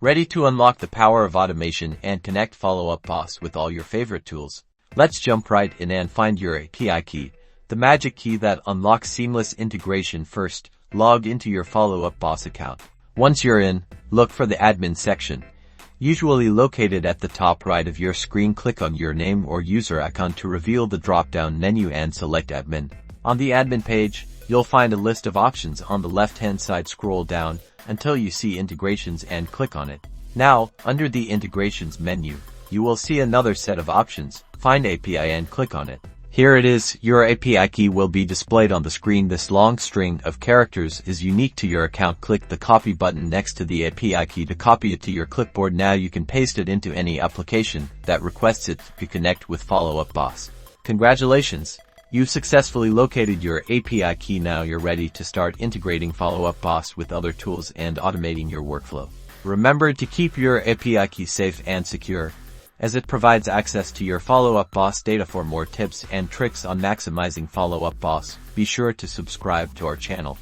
Ready to unlock the power of automation and connect Follow Up Boss with all your favorite tools? Let's jump right in and find your API key, the magic key that unlocks seamless integration. First, log into your Follow Up Boss account. Once you're in, look for the admin section. Usually located at the top right of your screen, click on your name or user icon to reveal the drop-down menu and select admin. On the admin page, you'll find a list of options on the left-hand side. Scroll down until you see integrations and click on it. Now, under the integrations menu, you will see another set of options. Find API and click on it. Here it is, your API key will be displayed on the screen. This long string of characters is unique to your account. Click the copy button next to the API key to copy it to your clipboard. Now you can paste it into any application that requests it to connect with Follow Up Boss. Congratulations! You've successfully located your API key. Now you're ready to start integrating Follow Up Boss with other tools and automating your workflow. Remember to keep your API key safe and secure, as it provides access to your Follow Up Boss data. For more tips and tricks on maximizing Follow Up Boss, be sure to subscribe to our channel.